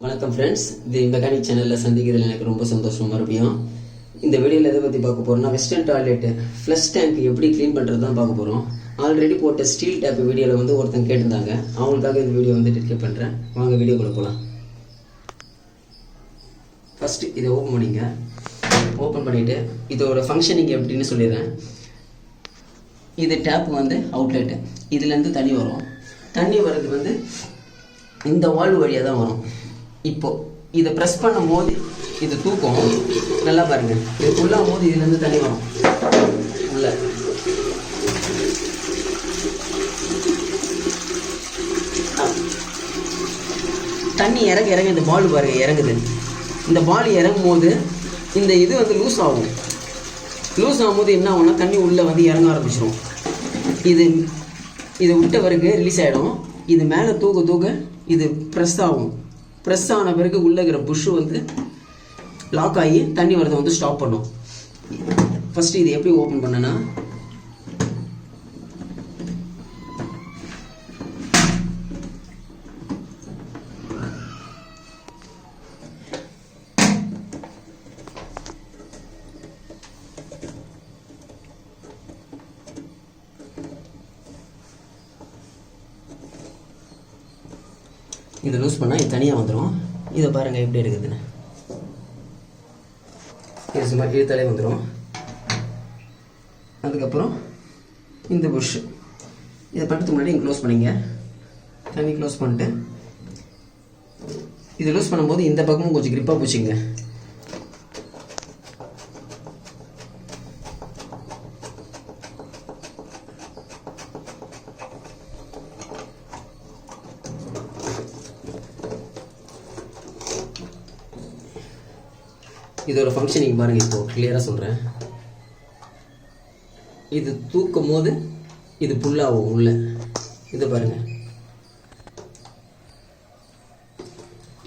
வணக்கம் ஃப்ரெண்ட்ஸ், இது மெக்கானிக் சேனலில் சந்திக்கிறதுல எனக்கு ரொம்ப சந்தோஷம். மறுபடியும் இந்த வீடியோவில் எதை பற்றி பார்க்க போகிறோம்னா, வெஸ்டர்ன் டாய்லெட்டு ஃப்ளஷ் டேங்க் எப்படி க்ளீன் பண்ணுறது தான் பார்க்க போகிறோம். ஆல்ரெடி போட்ட ஸ்டீல் டேப் வீடியோவில் வந்து ஒருத்தங்க கேட்டிருந்தாங்க. அவங்களுக்காக இந்த வீடியோ வந்து டெடிகேட் பண்ணுறேன். வாங்க வீடியோக்குள்ள போகலாம். ஃபஸ்ட்டு இதை ஓப்பன் பண்ணிங்க. ஓப்பன் பண்ணிவிட்டு இதோட ஃபங்க்ஷனிங் எப்படின்னு சொல்லிடுறேன். இது டேப் வந்து அவுட்லெட்டு. இதுலேருந்து தண்ணி வரும். தண்ணி வர்றது வந்து இந்த வால்வு வழியாக தான் வரும். இப்போ இதை ப்ரெஸ் பண்ணும் போது இது தூக்கும். நல்லா பாருங்க, இது ஃபுல்லாகும் போது இதுலேருந்து தண்ணி வரும் உள்ள. தண்ணி இறங்க இறங்க இந்த பால் பாருங்க இறங்குது. இந்த பால் இறங்கும் போது இந்த இது வந்து லூஸ் ஆகும். லூஸ் ஆகும்போது என்ன ஆகும்னா, தண்ணி உள்ளே வந்து இறங்க ஆரம்பிச்சிடும். இது விட்ட பிறகு ரிலீஸ் ஆகிடும். இது மேலே தூக்க தூக்க இது ப்ரெஸ் ஆகும். ப்ரெஸ் ஆன பிறகு உள்ளே இருக்கிற புஷ்ஷு வந்து லாக் ஆகி தண்ணி வரதை வந்து ஸ்டாப் பண்ணும். ஃபஸ்ட்டு இது எப்படி ஓப்பன் பண்ணனா, இதை லூஸ் பண்ணால் இது தனியாக வந்துடும். இதை பாருங்கள் எப்படி இருக்குதுன்னு. இது சும்மா இழுத்தாலே வந்துடும். அதுக்கப்புறம் இந்த புஷ் இதை பண்ணுறதுக்கு முன்னாடி இங்கே க்ளோஸ் பண்ணிங்க. தண்ணி க்ளோஸ் பண்ணிட்டு இதை லூஸ் பண்ணும்போது இந்த பக்கமும் கொஞ்சம் கிரிப்பாக போச்சுங்க. இதோட ஃபங்க்ஷனிங் பாருங்கள். இப்போ கிளியராக சொல்கிறேன். இது தூக்கும் போது இது புல்லாகும் உள்ள. இதை பாருங்கள்,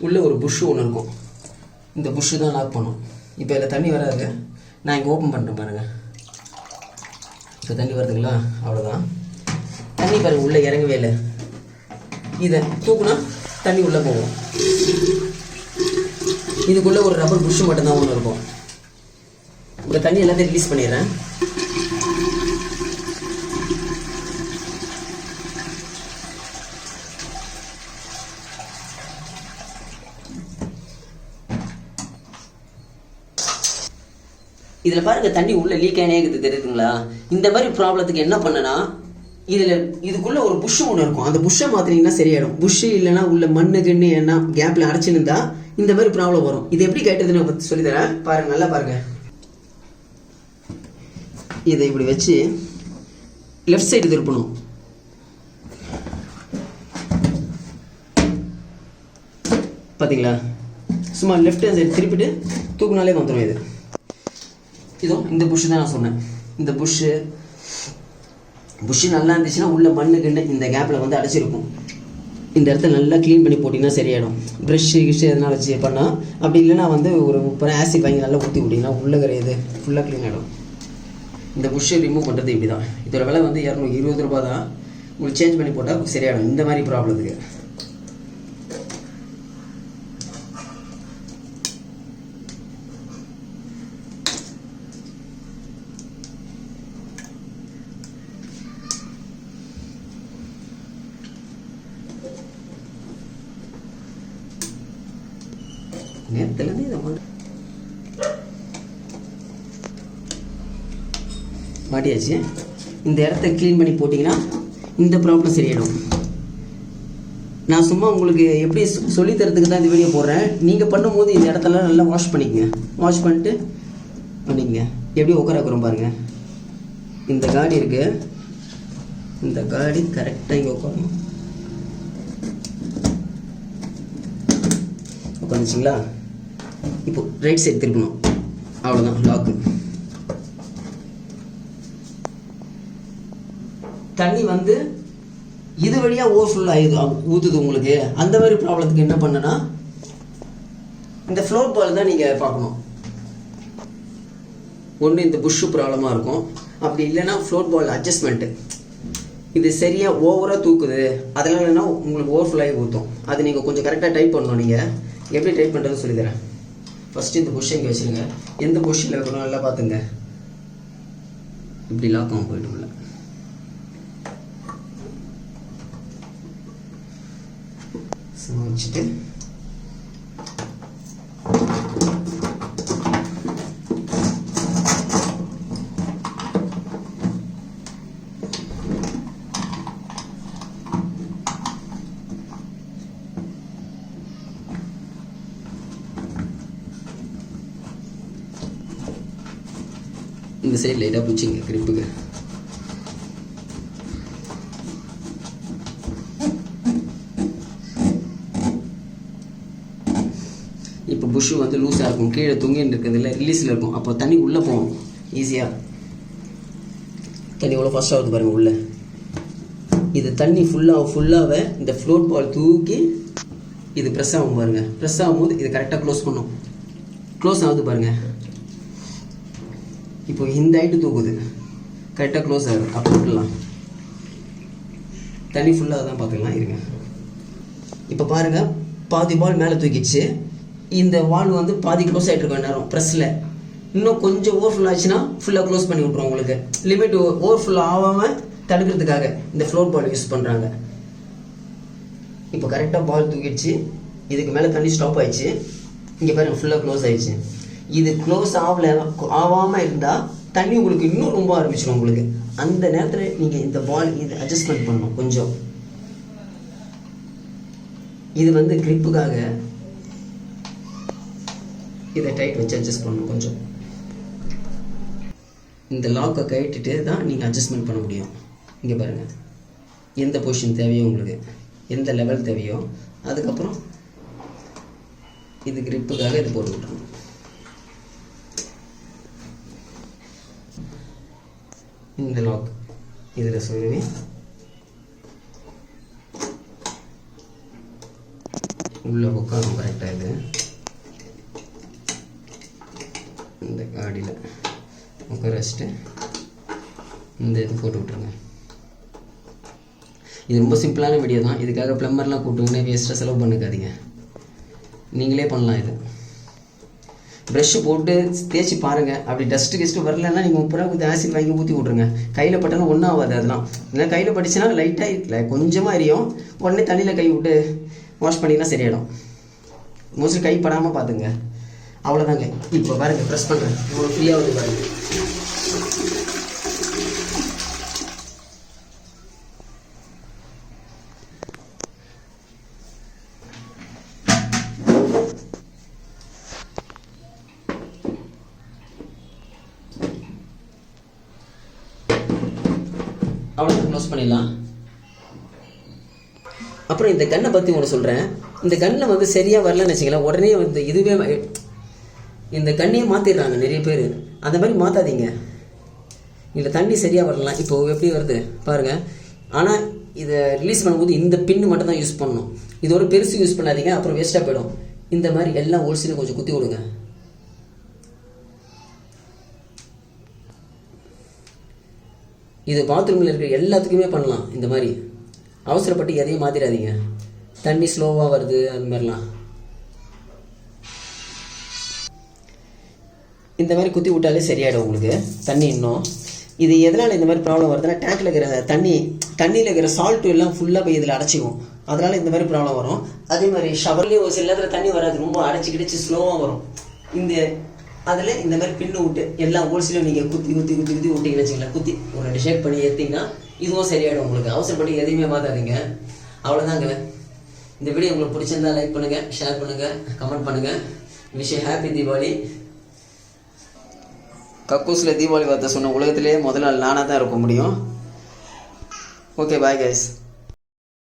உள்ள ஒரு புஷ்ஷு ஒன்று இருக்கும். இந்த புஷ்ஷு தான் லாக் பண்ணும். இப்போ இதில் தண்ணி வராது. நான் இங்கே ஓப்பன் பண்ணுறேன் பாருங்கள். இப்போ தண்ணி வருதுங்களா? அவ்வளோதான். தண்ணி பாருங்கள் உள்ளே இறங்கவே இல்லை. இதை தூக்குனா தண்ணி உள்ளே போகும். இதுக்குள்ளே ஒரு ரப்பர் புஷ்ஷு மட்டும்தான் ஒன்று இருக்கும். இந்த தண்ணி எல்லாத்தையும் ரிலீஸ் பண்ணிடுறேன். இதில் பாருங்கள், தண்ணி உள்ளே லீக் ஆனே இருக்குது, தெரியுதுங்களா? இந்த மாதிரி ப்ராப்ளத்துக்கு என்ன பண்ணனா, இதுக்குள்ளே ஒரு புஷ்ஷு ஒன்று இருக்கும். அந்த புஷ்ஷை மாற்றினீங்கன்னா சரியாயிடும். புஷ்ஷு இல்லைன்னா உள்ள மண்ணு கிண்ணு என்ன கேப்பில் அடைச்சிருந்தா இந்த மாதிரி ப்ராப்ளம் வரும். இது எப்படி கேட்டதுன்னு பற்றி சொல்லித்தரேன் பாருங்க. நல்லா பாருங்க. இதை இப்படி வச்சு லெஃப்ட் சைடு திருப்பணும். பார்த்தீங்களா? சும்மா லெஃப்ட் ஹேண்ட் சைடு திருப்பிட்டு தூக்குனாலே வந்துடும். இதோ இந்த புஷ்ஷு தான் நான் சொன்னேன். இந்த புஷ்ஷு நல்லா இருந்துச்சுன்னா உள்ள மண்ணு கிண்ணு இந்த கேப்பில் வந்து அடைச்சிருக்கும். இந்த இடத்துல நல்லா க்ளீன் பண்ணி போட்டிங்கன்னா சரியாயிடும். ப்ரெஷ்ஷு கிஷ்ஷு எதனா வச்சு பண்ணால், அப்படி இல்லைன்னா வந்து ஒரு ஆசிட் வாங்கி நல்லா ஊற்றி விட்டிங்கன்னா உள்ளே இது ஃபுல்லாக க்ளீன் ஆகிடும். இந்த புஷ்ஷை ரிமூவ் பண்ணுறது இப்படி தான். இதோட விலை வந்து 220 ரூபா தான். உங்களுக்கு சேஞ்ச் பண்ணி போட்டால் சரியாயிடும் இந்த மாதிரி ப்ராப்ளத்துக்கு. நேரத்துலேருந்து இதை மாட்டியாச்சு. இந்த இடத்த க்ளீன் பண்ணி போட்டிங்கன்னா இந்த ப்ராப்ளம் சரியாயிடும். நான் சும்மா உங்களுக்கு எப்படி சொல்லி தரத்துக்கு தான் இந்த வீடியோ போடுறேன். நீங்கள் பண்ணும்போது இந்த இடத்துல நல்லா வாஷ் பண்ணிக்கங்க. வாஷ் பண்ணிட்டு பண்ணிக்கங்க. எப்படி உட்கார வைக்கிறோம் பாருங்கள். இந்த காடி இருக்குது. இந்த காடி கரெக்டாக இங்கே உட்காரணும். உட்காந்துச்சிங்களா? இப்போ ரைட் சைடு திருப்பணும். அவ்வளோதான், லாக்கு. தண்ணி வந்து இது வழியாக ஓவர்ஃபுல் ஊற்றுது உங்களுக்கு. அந்த மாதிரி ப்ராப்ளத்துக்கு என்ன பண்ணனா, இந்த ஃப்ளோர் பால் தான் நீங்கள் பார்க்கணும். ஒன்று இந்த புஷ்ஷு ப்ராப்ளமாக இருக்கும். அப்படி இல்லைன்னா ஃப்ளோர் பால் அட்ஜஸ்ட்மெண்ட்டு இது சரியாக ஓவராக தூக்குது, அதெல்லாம் இல்லைன்னா உங்களுக்கு ஓவர்ஃப்ளோ ஆகி ஊற்றும். அது நீங்கள் கொஞ்சம் கரெக்டாக டைப் பண்ணணும். நீங்கள் எப்படி டைட் பண்ணுறதுன்னு சொல்லித்தரேன். ஃபஸ்ட்டு இந்த புஷ் இங்கே வச்சுருங்க. எந்த பொசிஷனில் இருக்கணும் நல்லா பார்த்துங்க. இப்படி லாக் ஆகும் போய்ட்டு உள்ள வச்சுட்டு இந்த சைடு லைட்டாக பிடிச்சிங்க கிரிப்புக்கு. இப்போ புஷ்ஷு வந்து லூஸாக இருக்கும், கீழே தொங்கின்னு இருக்கிறதுல ரிலீஸில் இருக்கும். அப்போ தண்ணி உள்ளே போகும் ஈஸியாக. தண்ணி எவ்வளோ ஃபாஸ்ட்டாக வருது பாருங்கள் உள்ளே. இது தண்ணி ஃபுல்லாகவே இந்த ஃப்ளோட் பால் தூக்கி இது ப்ரெஸ் ஆகும் பாருங்கள். ப்ரெஸ் ஆகும்போது இது கரெக்டாக க்ளோஸ் பண்ணும். க்ளோஸ் ஆகுது பாருங்கள். இப்போ இந்த ஹைட்டு தூக்குது, கரெக்டாக க்ளோஸ் ஆகுது. அப்போ விட்டுலாம், தண்ணி ஃபுல்லாக தான் பார்த்துக்கலாம். இருங்க, இப்போ பாருங்கள் பாதி பால் மேலே தூக்கிடுச்சு. இந்த வால் வந்து பாதி க்ளோஸ் ஆகிட்டு இருக்கோம் நேரம் ப்ரெஸ்ஸில். இன்னும் கொஞ்சம் ஓவர்ஃபுல் ஆச்சுன்னா ஃபுல்லாக க்ளோஸ் பண்ணி விட்ருவோம். உங்களுக்கு லிமிட் ஓவர்ஃபுல் ஆகாமல் தடுக்கிறதுக்காக இந்த ஃப்ளோட் பால் யூஸ் பண்ணுறாங்க. இப்போ கரெக்டாக பால் தூக்கிடுச்சு, இதுக்கு மேலே தண்ணி ஸ்டாப் ஆயிடுச்சு. இங்கே பாருங்கள் ஃபுல்லாக க்ளோஸ் ஆயிடுச்சு. இது க்ளோஸ் ஆகாமல் இருந்தால் தண்ணி உங்களுக்கு இன்னும் ரொம்ப ஆரம்பிச்சிடும் உங்களுக்கு. அந்த நேரத்தில் நீங்கள் இந்த பால் இது அட்ஜஸ்ட்மெண்ட் பண்ணணும் கொஞ்சம். இது வந்து கிரிப்புக்காக இதை டைட் வச்சு அட்ஜஸ்ட் பண்ணணும் கொஞ்சம். இந்த லாக்கை கட்டிட்டு தான் நீங்கள் அட்ஜஸ்ட்மெண்ட் பண்ண முடியும். இங்கே பாருங்கள், எந்த பொசிஷன் தேவையோ உங்களுக்கு, எந்த லெவல் தேவையோ, அதுக்கப்புறம் இது கிரிப்புக்காக இது போட்டு விட்டுருணும். இந்த லாக் இதில் சொருவி உள்ள உட்காரும் கரெக்டாக. இது இந்த காடியில் உட்கார வச்சுட்டு இந்த இது போட்டு விட்ருங்க. இது ரொம்ப சிம்பிளான வீடியோ தான். இதுக்காக ப்ளம்பர்லாம் கூப்பிட்டுங்கன்னு வேஸ்ட்டாக செலவு பண்ணிக்காதீங்க, நீங்களே பண்ணலாம். இது ப்ரெஷ்ஷு போட்டு தேய்ச்சி பாருங்கள். அப்படி டஸ்ட்டு வரலன்னா நீங்கள் 30 ரூபா கொடுத்து ஆசிட் வாங்கி ஊற்றி விட்ருங்க. கையில் பட்டாலும் ஒன்றும் ஆகாது. அதெல்லாம் இல்லை, கையில் பட்டுச்சுன்னா லைட்டாக கொஞ்சமாக எரியும். உடனே தண்ணியில் கை விட்டு வாஷ் பண்ணிங்கன்னா சரியாயிடும். மோஸ்ட்லி கை படாமல் பார்த்துங்க. அவ்வளோதாங்க. இப்போ பாருங்கள், ப்ரெஸ் பண்ணுறேன், இவ்வளோ ஃப்ரீயாக வந்து பாருங்கள். அவ்வளோ க்ளோஸ் பண்ணிடலாம். அப்புறம் இந்த கன்னை பற்றி ஒன்று சொல்கிறேன். இந்த கன்னை வந்து சரியாக வரலன்னு வச்சுக்கலாம், உடனே வந்து இதுவே இந்த கண்ணையே மாற்றிடுறாங்க நிறைய பேர். அந்த மாதிரி மாற்றாதீங்க. இல்லை தண்ணி சரியாக வரலாம். இப்போது எப்படி வருது பாருங்கள். ஆனால் இதை ரிலீஸ் பண்ணும்போது இந்த பின்னு மட்டும் தான் யூஸ் பண்ணணும். இது ஒரு பெருசு யூஸ் பண்ணாதீங்க, அப்புறம் வேஸ்ட்டாக போயிடும். இந்த மாதிரி எல்லா ஹோல்ஸ்லையும் கொஞ்சம் குத்தி விடுங்க. இது பாத்ரூமில் இருக்கிற எல்லாத்துக்குமே பண்ணலாம். இந்த மாதிரி அவசரப்பட்டு எதையும் மாற்றிடாதீங்க. தண்ணி ஸ்லோவாக வருது அது மாதிரிலாம் இந்த மாதிரி குத்தி விட்டாலே சரியாயிடும் உங்களுக்கு தண்ணி. இன்னும் இது எதனால் இந்த மாதிரி ப்ராப்ளம் வருதுன்னா, டேங்கில் இருக்கிற தண்ணியில் இருக்கிற சால்ட்டு எல்லாம் ஃபுல்லாக போய் இதில் அடைச்சிக்கும். அதனால் இந்த மாதிரி ப்ராப்ளம் வரும். அதே மாதிரி ஷவர்லேயும் ஒரு சில நேரத்தில் தண்ணி வராது, ரொம்ப அடைச்சி கிடச்சி ஸ்லோவாக வரும். அதில் இந்த மாதிரி பின்னு விட்டு எல்லா ஹோல்ஸ்லையும் நீங்கள் குத்தி விட்டிங்கன்னு வச்சுக்கலாம். குத்தி ஒரு 2 ஷேக் பண்ணி ஏற்றிங்கன்னா இதுவும் சரியாயிடும் உங்களுக்கு. அவசரப்பட்டு எதையுமே மாற்றாதீங்க. அவ்வளோதாங்க. இந்த வீடியோ உங்களுக்கு பிடிச்சிருந்தா லைக் பண்ணுங்கள், ஷேர் பண்ணுங்கள், கமெண்ட் பண்ணுங்கள். Wish happy Deepavali. கக்கூஸில் தீபாவளி வார்த்தை சொன்ன உலகத்திலே முதல் நாள் நானாக தான் இருக்க முடியும். Okay, bye guys.